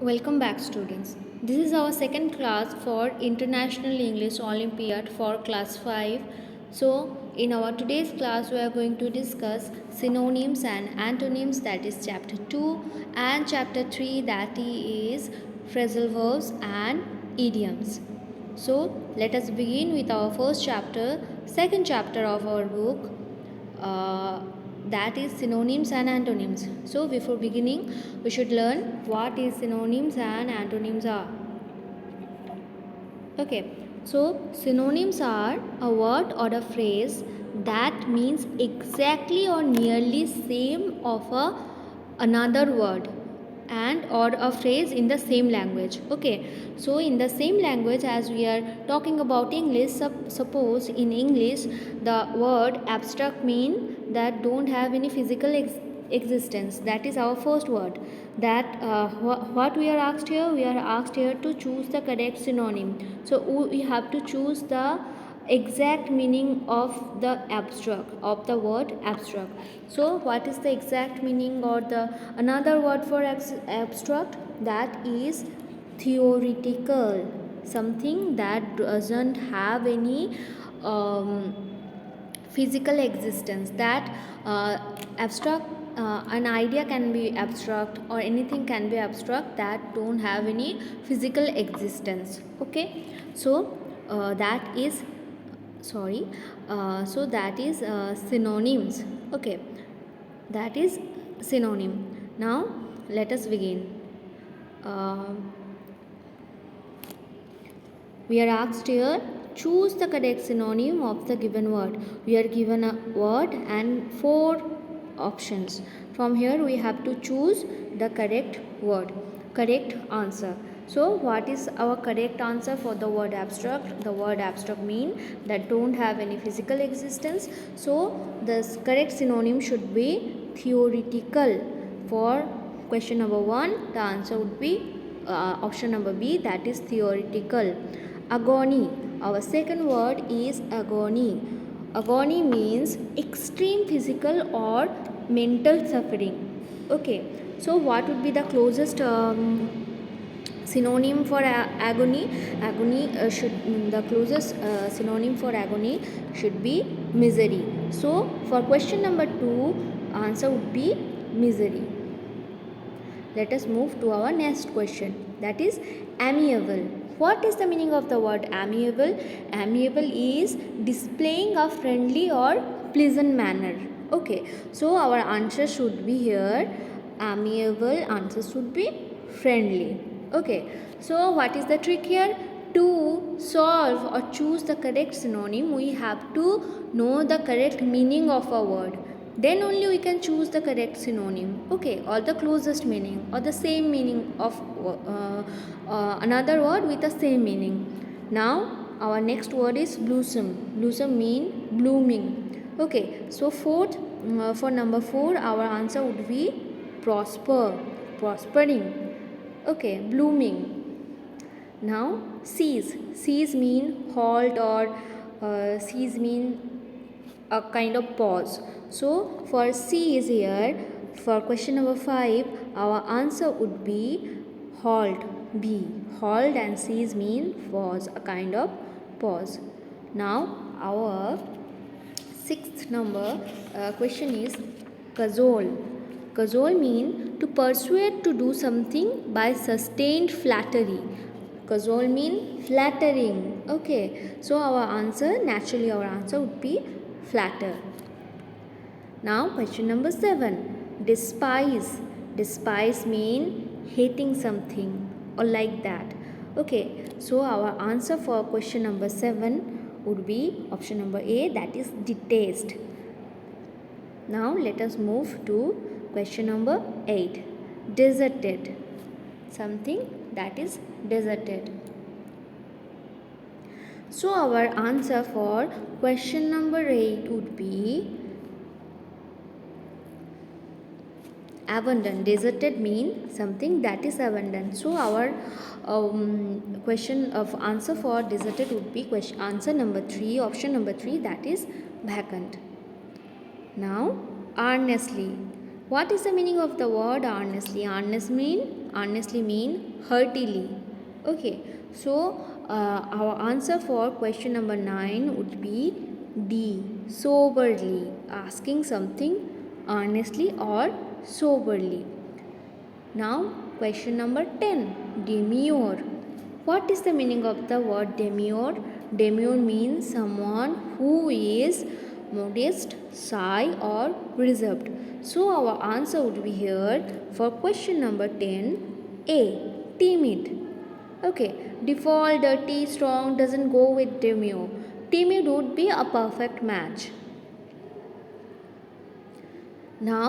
Welcome back, students. This is our second class for International English Olympiad for class 5. So, in our today's class, we are going to discuss synonyms and antonyms, that is chapter 2, and chapter 3, that is phrasal verbs and idioms. So, let us begin with our first chapter, second chapter of our book, uh, that is synonyms and antonyms. So before beginning, we should learn what is synonyms and antonyms are. Okay, so synonyms are a word or a phrase that means exactly or nearly same of another word and or a phrase in the same language. Okay, so in the same language, as we are talking about English, suppose in English the word abstract mean that don't have any physical existence. That is our first word. That what we are asked here, we are asked here to choose the correct synonym. So we have to choose the exact meaning of the abstract, of the word abstract. So what is the exact meaning, or the another word for abstract? That is theoretical, something that doesn't have any um, physical existence. That abstract, an idea can be abstract, or anything can be abstract that don't have any physical existence. Okay, so that is sorry so that is synonyms. Okay, that is synonym. Now let us begin. uh, we are asked here, choose the correct synonym of the given word. We are given a word and four options. From here we have to choose the correct word, correct answer. So what is our correct answer for the word abstract? The word abstract mean that don't have any physical existence. So the correct synonym should be theoretical. For question number 1, the answer would be option number B, that is theoretical. Agony. Our second word is agony. Agony means extreme physical or mental suffering. Okay, so what would be the closest synonym for agony? Agony should the closest synonym for agony should be misery. So for question number 2, answer would be misery. Let us move to our next question, that is amiable. What is the meaning of the word amiable? Amiable is displaying a friendly or pleasant manner. Okay, so our answer should be here amiable, answer should be friendly. Okay, so what is the trick here? To solve or choose the correct synonym, we have to know the correct meaning of a word. Then only we can choose the correct synonym. Okay, or the closest meaning, or the same meaning of another word with the same meaning. Now our next word is blossom. Blossom mean blooming. Okay, so for number 4, our answer would be prosper, prospering. Okay, blooming. Now cease mean halt, or cease mean a kind of pause. So for cease here, for question number 5, our answer would be halt. B. Halt and cease mean pause, a kind of pause. Now our sixth number question is cajole. Cajole mean to persuade to do something by sustained flattery. Cajole mean flattering. Okay, so our answer, naturally our answer would be flatter. Now question number 7, despise. Despise mean hating something or like that. Okay, so our answer for question number 7 would be option number A, that is detest. Now let us move to question number 8, deserted. Something that is deserted. So our answer for question number 8 would be abandoned. Deserted mean something that is abandoned. So our question of answer for deserted would be question answer number 3, option number 3, that is vacant. Now earnestly. What is the meaning of the word earnestly? Earnest mean Earnestly mean heartily. Okay, so our answer for question number 9 would be D. Soberly. Asking something earnestly or soberly. Now, question number 10. Demure. What is the meaning of the word demure? Demure means someone who is modest, shy, or reserved. So, our answer would be here for question number 10. A. Timid. Okay, default, dirty, strong doesn't go with demure. Timid would be a perfect match. Now,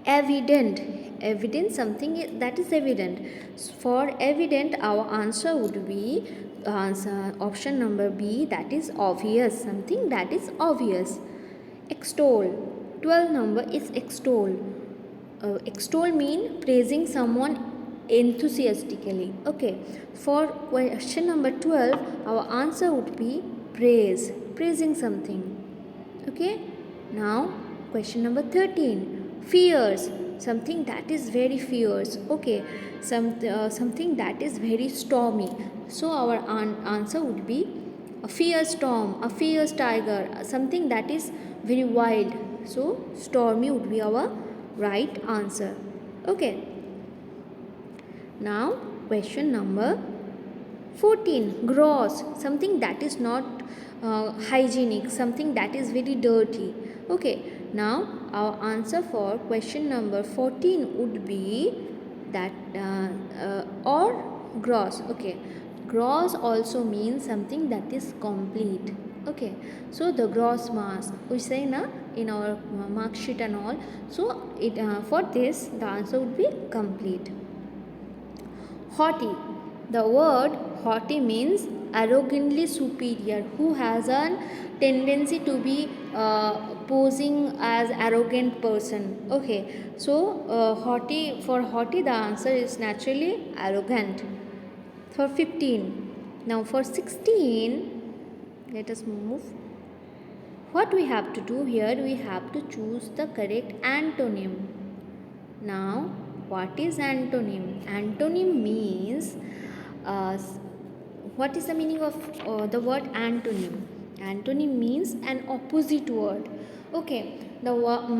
evident, something that is evident. For evident, our answer would be option number B, that is obvious, something that is obvious. Extol. 12 number is extol. Extol mean praising someone enthusiastically. Okay, for question number 12, our answer would be praise, praising something. Okay, now question number 13. Fears, something that is very fierce. Okay, something that is very stormy. So our answer would be a fierce storm, a fierce tiger, something that is very wild. So stormy would be our right answer. Okay, now question number 14. Gross, something that is not hygienic, something that is very dirty. Okay, now our answer for question number 14 would be that or gross. Okay, gross also means something that is complete. Okay, so the gross marks we say na in our mark sheet and all. So it for this the answer would be complete. Haughty. The word haughty means arrogantly superior, who has a tendency to be posing as arrogant person. Okay, so haughty, for haughty the answer is naturally arrogant. For 15. Now for 16, let us move. What we have to do here, we have to choose the correct antonym. Now, what is antonym? Antonym means what is the meaning of the word antonym? Antonym means an opposite word. Okay,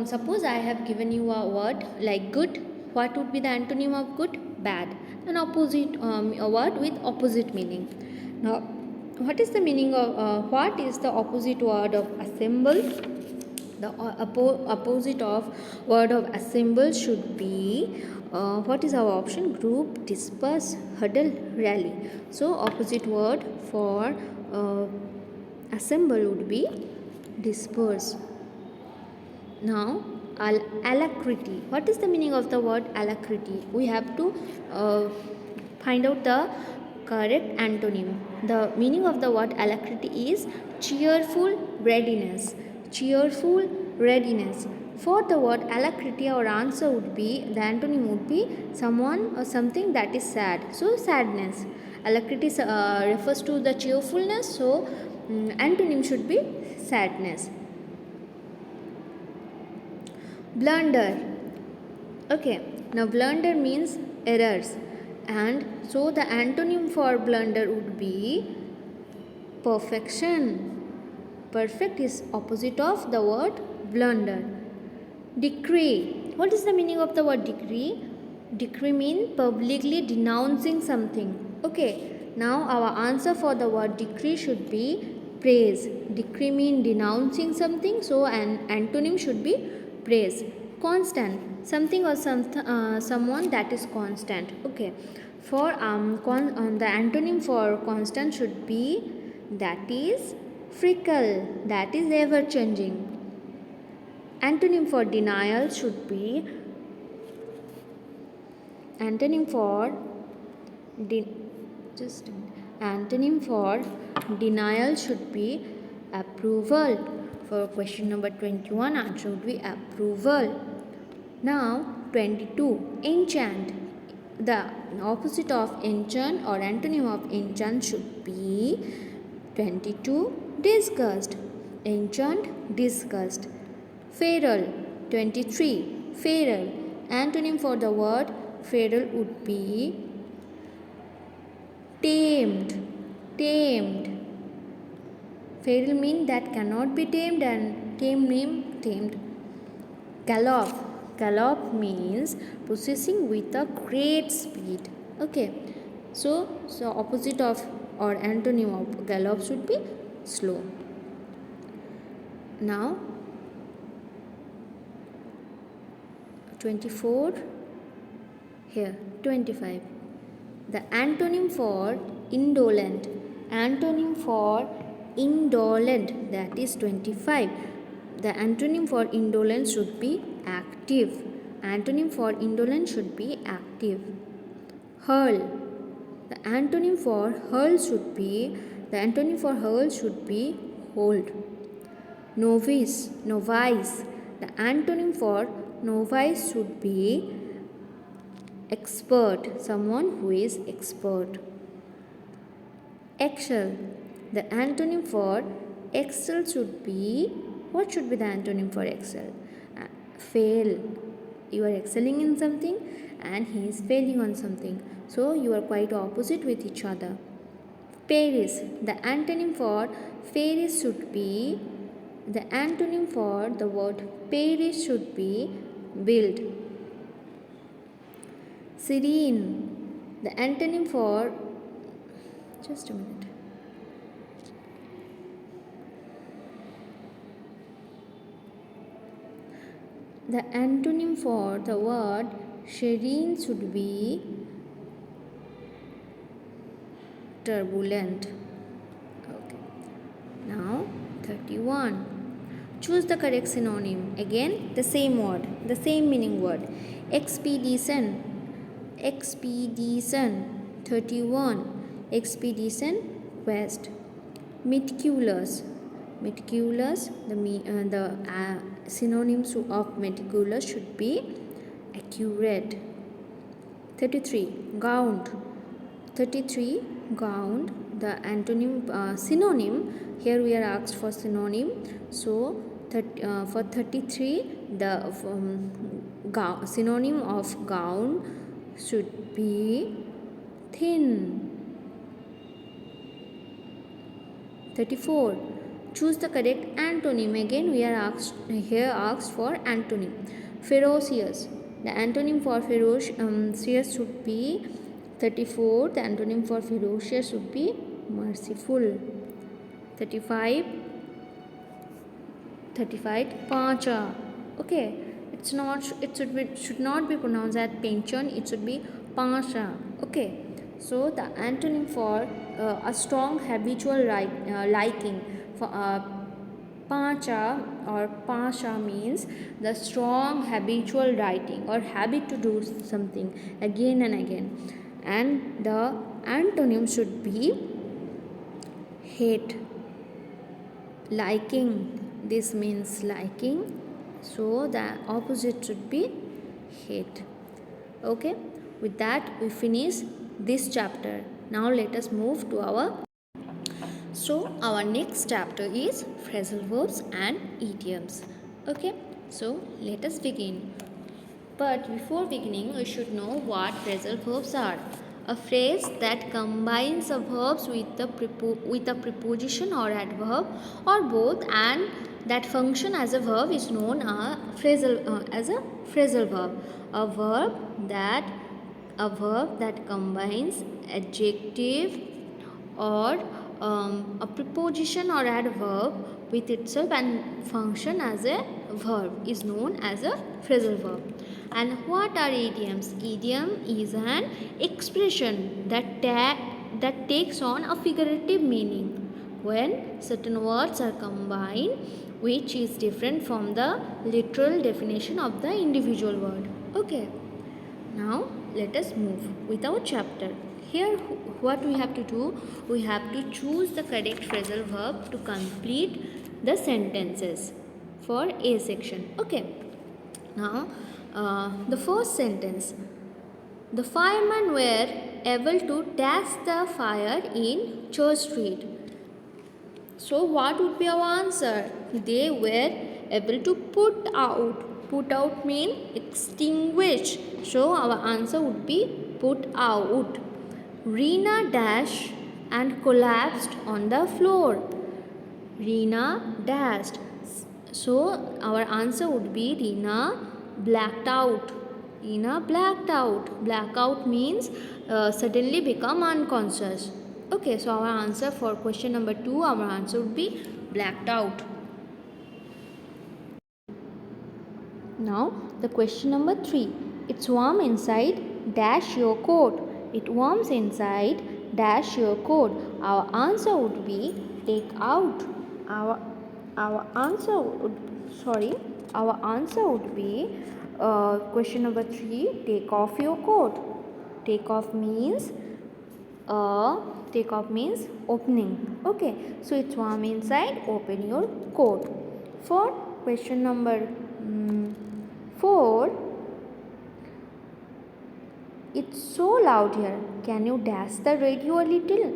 suppose I have given you a word like good. What would be the antonym of good? Bad. An opposite a word with opposite meaning. Now, what is the meaning of what is the opposite word of assemble? The opposite of word of assemble should be what is our option? Group, disperse, huddle, rally. So opposite word for assemble would be disperse. Now alacrity. What is the meaning of the word alacrity? We have to find out the correct antonym. The meaning of the word alacrity is cheerful readiness. Cheerful readiness. For the word alacrity, our answer would be, the antonym would be someone or something that is sad. So sadness. Alacrity refers to the cheerfulness, so antonym should be sadness. Blunder. Okay, now blunder means errors, and so the antonym for blunder would be perfection. Perfect is opposite of the word blunder. Decree. What is the meaning of the word decree? Decree means publicly denouncing something. Okay, now our answer for the word decree should be praise. Decree means denouncing something, so an antonym should be praise. Constant, something or someone that is constant. Okay, for the antonym for constant should be, that is fickle, that is ever changing. Antonym for denial should be, antonym for antonym for denial should be approval. For question number 21, answer would be approval. Now 22, enchant. The opposite of enchant or antonym of enchant should be 22, disgust. Enchant, disgust. Feral. 23, feral. Antonym for the word feral would be tamed. Tamed. Feral mean that cannot be tamed, and tame mean tamed. Gallop. Gallop means possessing with a great speed. Okay. So opposite of or antonym of gallop should be slow. Now 24, here 25. The antonym for indolent. Antonym for indolent, that is 25. The antonym for indolent should be active. Antonym for indolent should be active. Hurl. The antonym for hurl should be hold. Novice. Novice. The antonym for novice should be expert. Someone who is expert. Excel. The antonym for excel should be, what should be the antonym for excel? Fail. You are excelling in something and he is failing on something. So you are quite opposite with each other. Paris. The antonym for Paris should be, the antonym for the word Paris should be build. Serene. The antonym for, just a minute. The antonym for the word serene should be turbulent. Okay. Now 31. Choose the correct synonym. Again, the same word, the same meaning word. Expedition. Expedition. 31. Expedition, quest. Meticulous. Meticulous, the synonyms of meticulous should be accurate. 33. Gaunt. 33. Gaunt, the antonym synonym, here we are asked for synonym. So for 33, the synonym of gown should be thin. 34. Choose the correct antonym. Again we are asked for antonym. Ferocious. The antonym for ferocious should be 34. The antonym for ferocious should be merciful. 35. Pancha. Okay, it should not be pronounced as pension. It should be pancha. Okay. So the antonym for a strong habitual liking for pancha or pasha means the strong habitual writing or habit to do something again and again, and the antonym should be hate. Liking, this means liking, so the opposite should be hate. Okay, with that we finish this chapter. Now let us move to our next chapter is phrasal verbs and idioms. Okay, so let us begin. But before beginning, we should know what phrasal verbs are. A phrase that combines a verb with a preposition or adverb or both and that function as a verb is known as a phrasal verb. A verb that combines adjective or a preposition or adverb with itself and function as a verb is known as a phrasal verb. And what are idioms? Idiom is an expression that takes on a figurative meaning when certain words are combined, which is different from the literal definition of the individual word. Okay. Now let us move with our chapter. Here what we have to do, we have to choose the correct phrasal verb to complete the sentences for A section. Okay. Now the first sentence. The firemen were able to dash the fire in Church Street. So what would be our answer? They were able to put out Put out mean extinguish. So our answer would be put out. Reena dashed and collapsed on the floor. Reena dashed. So our answer would be Reena blacked out. Reena blacked out. Blackout means suddenly become unconscious. Okay, so our answer for question number 2, our answer would be blacked out. Now the question number 3. It's warm inside, dash your coat. It warms inside, dash your coat. Our answer would be take out. Our our answer would our answer would be question number 3, take off your coat. Take off means opening. Okay, so it's warm inside, open your coat. For question number 4, it's so loud here. Can you dash the radio a little?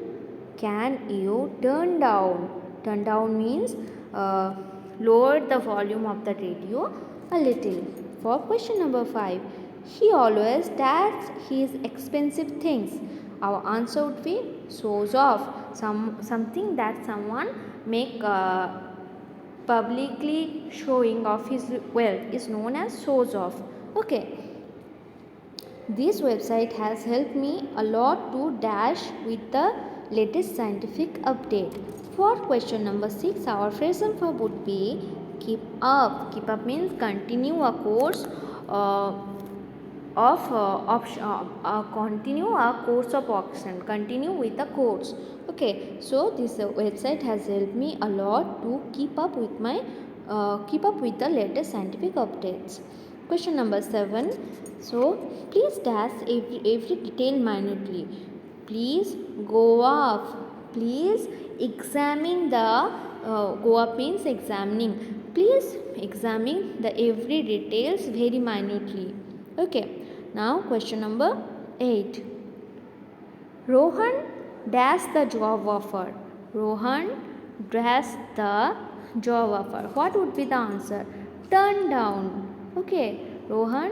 Can you turn down? Turn down means lower the volume of the radio a little. For question number 5, he always dashes his expensive things. Our answer would be shows off. Something that someone make publicly showing off his wealth is known as shows off. Okay. This website has helped me a lot to dash with the latest scientific update. For question number 6, our phrasal verb would be keep up. Keep up means continue a course continue a course of action. Continue with the course. Okay, so this website has helped me a lot to keep up with the latest scientific updates. Question number 7. So please dash every detail minutely. Please go up. Please examine the go up means examining. Please examine the every details very minutely. Okay. Now question number 8. Rohan dashed the job offer. Rohan dashed the job offer. What would be the answer? Turn down. Okay. Rohan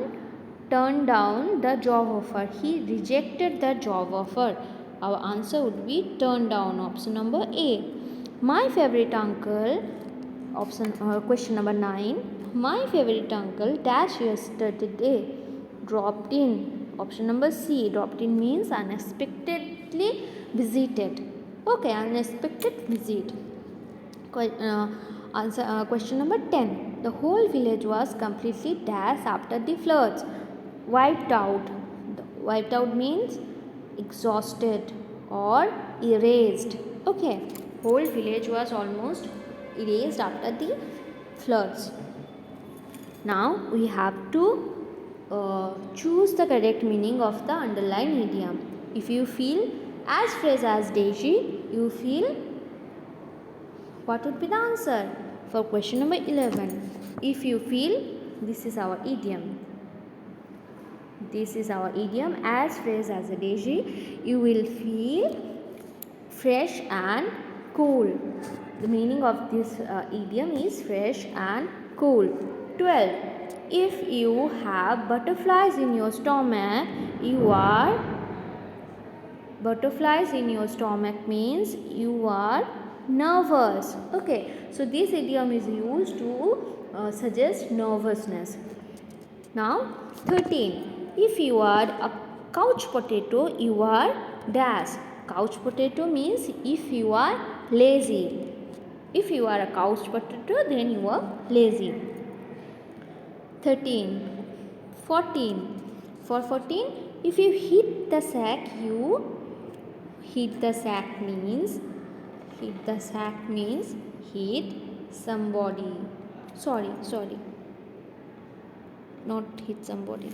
turned down the job offer. He rejected the job offer. Our answer would be turn down. Option number A. My favorite uncle. Question number 9. My favorite uncle dash yesterday dropped in. Option number C. Dropped in means unexpectedly visited. Okay, unexpected visit. Question number 10. The whole village was completely dashed after the floods. Wiped out. Wiped out means exhausted or erased. Okay, whole village was almost erased after the floods. Now we have to choose the correct meaning of the underlined idiom. If you feel as fresh as Daisy, you feel what would be the answer? For question number 11, if you feel, this is our idiom. This is our idiom, as fresh as a daisy, you will feel fresh and cool. The meaning of this idiom is fresh and cool. 12. If you have butterflies in your stomach, butterflies in your stomach means you are nervous. Okay, so this idiom is used to suggest nervousness. Now 13. If you are a couch potato, you are dash. Couch potato means if you are lazy. If you are a couch potato, then you are lazy. 13. 14. For 14, if you hit the sack, hit the sack means hit somebody. Sorry. Not hit somebody.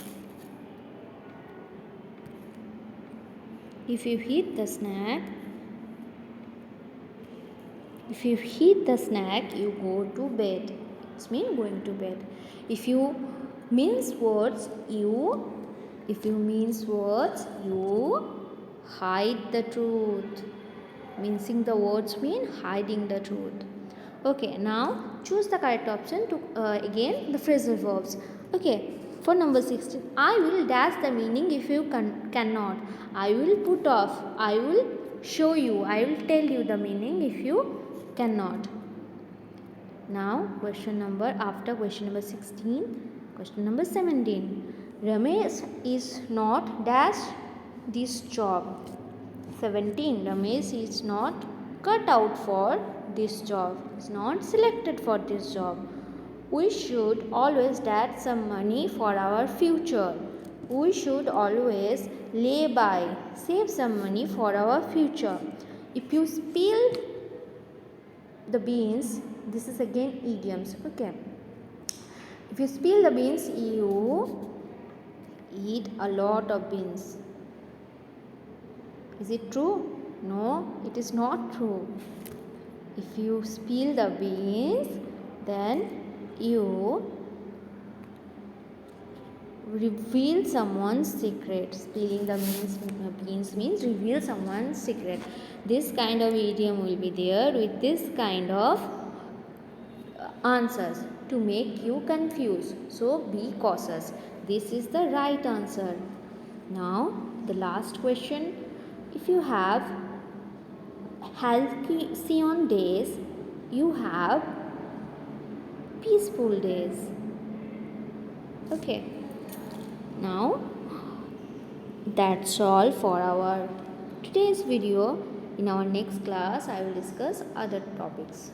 If you hit the snack, you go to bed. It means going to bed. If you mince words, you hide the truth. Mincing the words mean hiding the truth. Okay, now choose the correct option to again the phrasal verbs. Okay, for number 16, I will dash the meaning if you cannot. I will put off. I will show you. I will tell you the meaning if you cannot. Now, after question number 16, question number 17. Ramesh is not dash this job. 17. Ramesh is not cut out for this job. Is not selected for this job. We should always dash some money for our future. We should always lay by, save some money for our future. If you spill the beans, this is again idioms. Okay, if you spill the beans, you eat a lot of beans. Is it true? No, it is not true. If you spill the beans, then you reveal someone's secret. Spilling the beans means reveal someone's secret. This kind of idiom will be there with this kind of answers to make you confused. So be cautious. This is the right answer. Now the last question. If you have halcyon days, you have peaceful days. Okay. Now that's all for our today's video. In our next class I will discuss other topics.